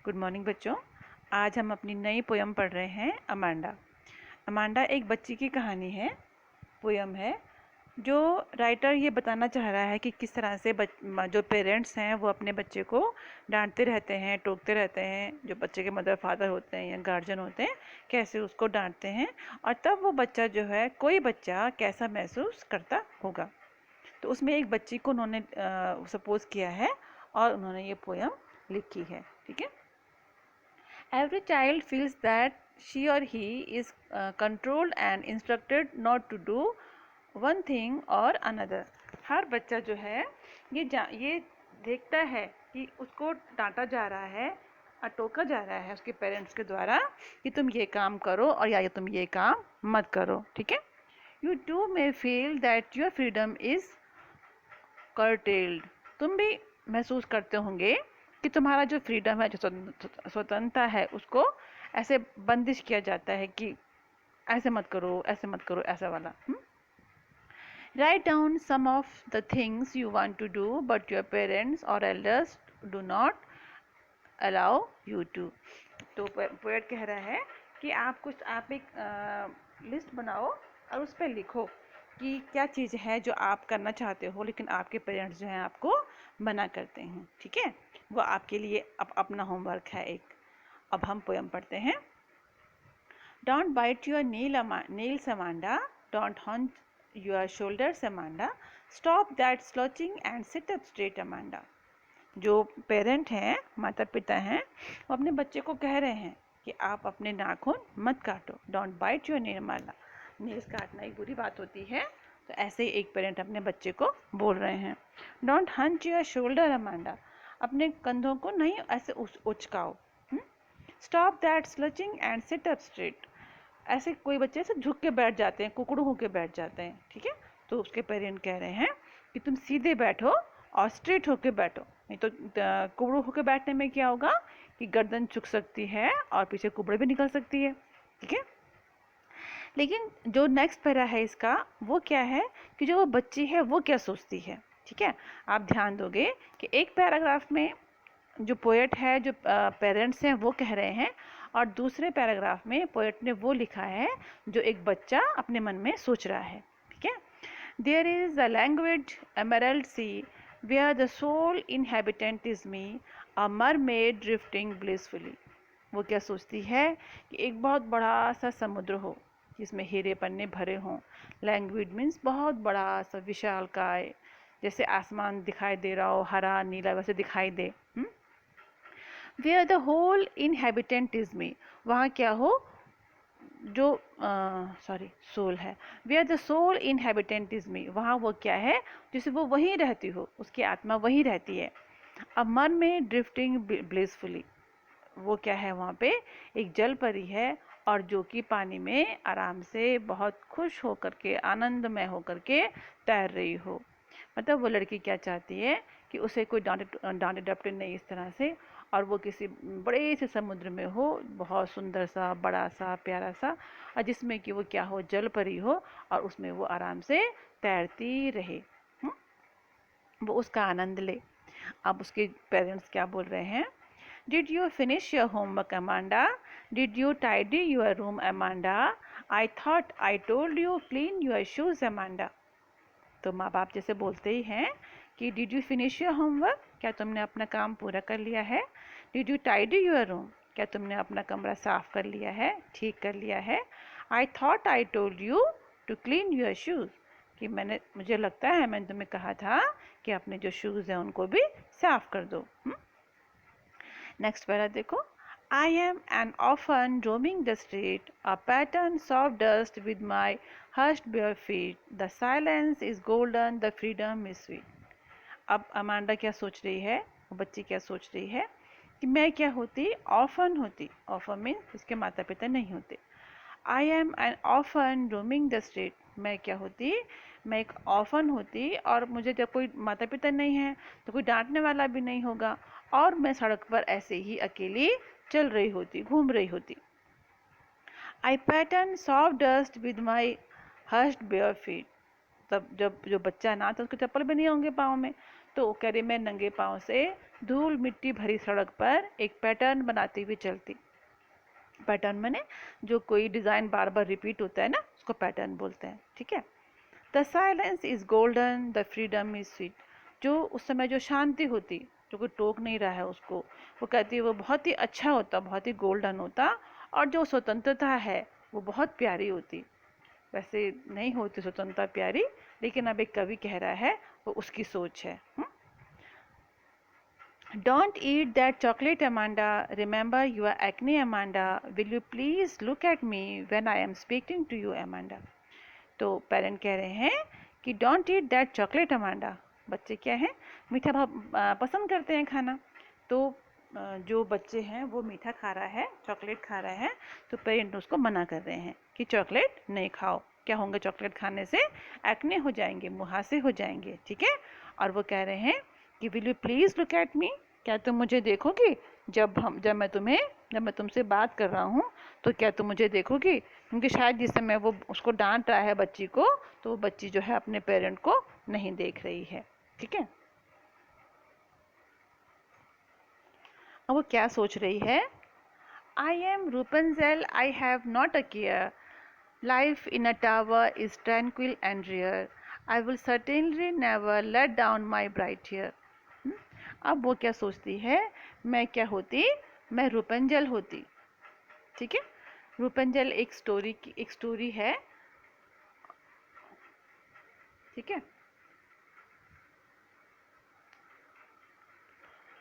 Good morning बच्चों। आज हम अपनी नई पोयम पढ़ रहे हैं अमांडा। अमांडा एक बच्ची की कहानी है, पोयम है, जो राइटर ये बताना चाह रहा है कि किस तरह से जो पेरेंट्स हैं वो अपने बच्चे को डांटते रहते हैं, टोकते रहते हैं। जो बच्चे के मदर फादर होते हैं या गार्जियन होते हैं, कैसे उसको डांटते हैं और तब वो बच्चा जो है, कोई बच्चा कैसा महसूस करता होगा। तो उसमें एक बच्ची को उन्होंने सपोज किया है और उन्होंने ये पोयम लिखी है। ठीक है। Every child feels that she or he is controlled and instructed not to do one thing or another. हर बच्चा जो है ये देखता है कि उसको डांटा जा रहा है और टोका जा रहा है उसके पेरेंट्स के द्वारा कि तुम ये काम करो और या तुम ये काम मत करो। ठीक है। You too may feel that your freedom is curtailed. तुम भी महसूस करते होंगे कि तुम्हारा जो फ्रीडम है, जो स्वतंत्रता है, उसको ऐसे बंदिश किया जाता है कि ऐसे मत करो, ऐसे मत करो, ऐसा वाला। Write down some of the things you want to do but your parents or elders do not allow you to. तो पोएट कह रहा है कि आप एक लिस्ट बनाओ और उस पर लिखो कि क्या चीज़ है जो आप करना चाहते हो लेकिन आपके पेरेंट्स जो हैं आपको मना करते हैं। ठीक है। वो आपके लिए अपना होमवर्क है एक। अब हम पोयम पढ़ते हैं। Don't bite your nails Amanda, don't hunch your shoulders Amanda, stop that slouching and sit up straight Amanda. जो पेरेंट हैं, माता पिता हैं, वो अपने बच्चे को कह रहे हैं कि आप अपने नाखून मत काटो। डोंट बाइट योर नील्स काटना एक बुरी बात होती है, तो ऐसे ही एक पेरेंट अपने बच्चे को बोल रहे हैं। Don't hunch your shoulder Amanda, अपने कंधों को नहीं ऐसे उचकाओ। Stop that slouching and sit up straight, ऐसे कोई बच्चे से झुक के बैठ जाते हैं, कुकड़ू होके बैठ जाते हैं। ठीक है। तो उसके पेरेंट कह रहे हैं कि तुम सीधे बैठो और स्ट्रेट होके बैठो, नहीं तो कुकड़ू होके बैठने में क्या होगा कि गर्दन झुक सकती है और पीछे कुबड़े भी निकल सकती है। ठीक है। लेकिन जो नेक्स्ट पैरा है इसका, वो क्या है कि जो वो बच्ची है वो क्या सोचती है। ठीक है। आप ध्यान दोगे कि एक पैराग्राफ में जो पोएट है, जो पेरेंट्स हैं वो कह रहे हैं, और दूसरे पैराग्राफ में पोएट ने वो लिखा है जो एक बच्चा अपने मन में सोच रहा है। ठीक है। There is a language emerald sea where the soul inhabitant is me, a mermaid drifting blissfully. वो क्या सोचती है कि एक बहुत बड़ा सा समुद्र हो जिसमें हीरे पन्ने भरे हों। लैंग्वेज मीन्स बहुत बड़ा सा विशालकाय, जैसे आसमान दिखाई दे रहा हो, हरा नीला वैसे दिखाई दे। Where the whole inhabitant is me, वहाँ क्या हो, जो सोल है। Where the soul inhabitant is me, वहाँ वो क्या है जिसे वो वहीं रहती हो, उसकी आत्मा वहीं रहती है। अब मन में ड्रिफ्टिंग ब्लिसफुली, वो क्या है, वहाँ पे एक जल परी है और जो कि पानी में आराम से बहुत खुश होकर के, आनंदमय होकर के तैर रही हो। मतलब वो लड़की क्या चाहती है कि उसे कोई डांटे डपटे नहीं इस तरह से, और वो किसी बड़े से समुद्र में हो, बहुत सुंदर सा, बड़ा सा, प्यारा सा, और जिसमें कि वो क्या हो, जल परी हो और उसमें वो आराम से तैरती रहे। वो उसका आनंद ले। अब उसके पेरेंट्स क्या बोल रहे हैं। Did you finish your homework, Amanda? Did you tidy your room, Amanda? I thought I told you clean your shoes, Amanda. तो माँ बाप जैसे बोलते ही हैं कि did you finish your homework, क्या तुमने अपना काम पूरा कर लिया है। Did you tidy your room, क्या तुमने अपना कमरा साफ कर लिया है, ठीक कर लिया है। I thought I told you to clean your shoes, कि मुझे लगता है मैंने तुम्हें कहा था कि अपने जो शूज़ हैं उनको भी साफ कर दो। नेक्स्ट पैरा देखो। I am an orphan roaming the street, a pattern soft dust with my hushed bare feet. The silence is golden, the freedom is sweet. अब अमांडा क्या सोच रही है, वो बच्ची क्या सोच रही है कि मैं क्या होती, ऑर्फन होती। ऑर्फन मीन्स इसके माता पिता नहीं होते। I am an orphan roaming the street, मैं क्या होती, मैं एक ऑर्फन होती और मुझे जब कोई माता पिता नहीं है तो कोई डांटने वाला भी नहीं होगा, और मैं सड़क पर ऐसे ही अकेली चल रही होती, घूम रही होती। I pattern soft dust with my hushed bare feet, तब जब जो बच्चा ना था उसके चप्पल भी नहीं होंगे पाँव में, तो कह रही मैं नंगे पाँव से धूल मिट्टी भरी सड़क पर एक पैटर्न बनाती हुई चलती। पैटर्न मैंने जो कोई डिज़ाइन बार बार रिपीट होता है ना, उसको पैटर्न बोलते हैं, ठीक है। The silence is golden, the freedom is sweet. जो उस समय जो शांति होती, जो कोई टोक नहीं रहा है उसको, वो कहती है वो बहुत ही अच्छा होता, बहुत ही गोल्डन होता, और जो स्वतंत्रता है वो बहुत प्यारी होती। वैसे नहीं होती स्वतंत्रता प्यारी, लेकिन अब एक कवि कह रहा है, वो उसकी सोच है। Don't eat that chocolate, Amanda. Remember your acne, Amanda. Will you please look at me when I am speaking to you, Amanda? तो पेरेंट कह रहे हैं कि don't eat that chocolate, Amanda. बच्चे क्या हैं, मीठा पसंद करते हैं खाना। तो जो बच्चे हैं वो मीठा खा रहा है, चॉकलेट खा रहा है, तो पेरेंट उसको मना कर रहे हैं कि चॉकलेट नहीं खाओ। क्या होंगे चॉकलेट खाने से? एक्ने हो जाएंगे, मुहासे हो जाएंगे, ठीक है। और वो कह रहे हैं कि will you please look at me, क्या तुम मुझे देखोगी? जब मैं तुमसे बात कर रहा हूँ तो क्या तुम मुझे देखोगी? क्योंकि शायद जिस समय वो उसको डांट रहा है बच्ची को, तो वो बच्ची जो है अपने पेरेंट को नहीं देख रही है, ठीक है। अब वो क्या सोच रही है? I am Rapunzel, I have not a care, life in a tower is tranquil and rare, I will certainly never let down my bright hair. अब वो क्या सोचती है? मैं क्या होती? मैं रूपंजल होती, ठीक है। रूपंजल एक स्टोरी है, ठीक है।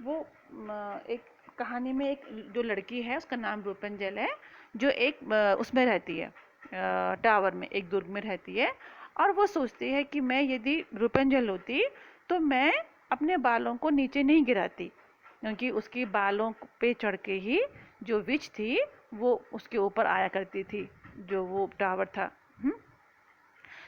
वो एक कहानी में एक जो लड़की है उसका नाम रूपंजल है, जो एक उसमें रहती है, टावर में, एक दुर्ग में रहती है। और वो सोचती है कि मैं यदि रूपंजल होती तो मैं अपने बालों को नीचे नहीं गिराती, क्योंकि उसके बालों पे चढ़ के ही जो विच थी वो उसके ऊपर आया करती थी, जो वो टावर था।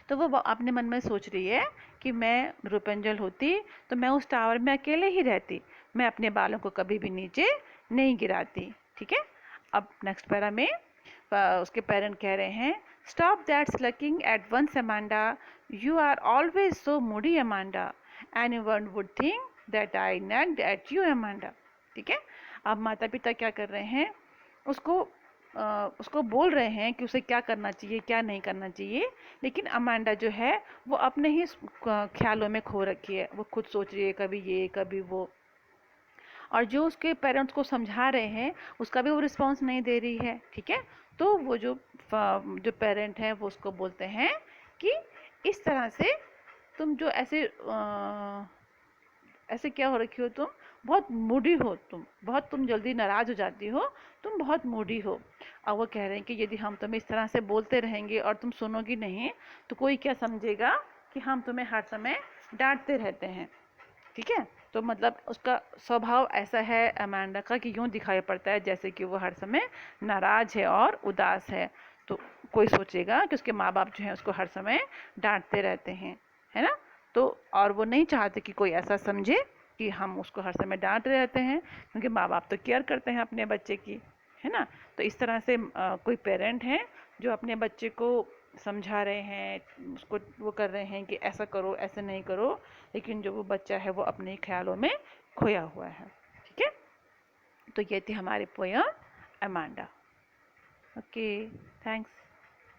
तो वो अपने मन में सोच रही है कि मैं रूपंजल होती तो मैं उस टावर में अकेले ही रहती, मैं अपने बालों को कभी भी नीचे नहीं गिराती, ठीक है। अब नेक्स्ट पैरा में उसके पेरेंट कह रहे हैं, stop that slouching at once Amanda, you are always so moody Amanda, anyone would think that I nagged at you Amanda, ठीक है। अब माता पिता क्या कर रहे हैं, उसको उसको बोल रहे हैं कि उसे क्या करना चाहिए, क्या नहीं करना चाहिए, लेकिन अमांडा जो है वो अपने ही ख्यालों में खो रखी है। वो खुद सोच रही है, कभी ये कभी वो, और जो उसके पेरेंट्स को समझा रहे हैं उसका भी वो रिस्पॉन्स नहीं दे रही है, ठीक है। तो वो जो पेरेंट हैं वो उसको बोलते हैं कि इस तरह से तुम जो ऐसे क्या हो रखी हो, तुम बहुत मूडी हो, तुम जल्दी नाराज हो जाती हो, तुम बहुत मूडी हो। और वो कह रहे हैं कि यदि हम तुम्हें इस तरह से बोलते रहेंगे और तुम सुनोगी नहीं, तो कोई क्या समझेगा कि हम तुम्हें हर समय डांटते रहते हैं, ठीक है। तो मतलब उसका स्वभाव ऐसा है अमांडा का कि यूँ दिखाई पड़ता है जैसे कि वो हर समय नाराज है और उदास है। तो कोई सोचेगा कि उसके माँ बाप जो हैं उसको हर समय डांटते रहते हैं, है ना। तो और वो नहीं चाहते कि कोई ऐसा समझे कि हम उसको हर समय डांट रहे रहते हैं, क्योंकि माँ बाप तो केयर करते हैं अपने बच्चे की, है ना। तो इस तरह से कोई पेरेंट हैं जो अपने बच्चे को समझा रहे हैं, उसको वो कर रहे हैं कि ऐसा करो, ऐसा नहीं करो, लेकिन जो वो बच्चा है वो अपने ख्यालों में खोया हुआ है, ठीक है। तो ये थी हमारी पोयम अमांडा। Okay, thanks.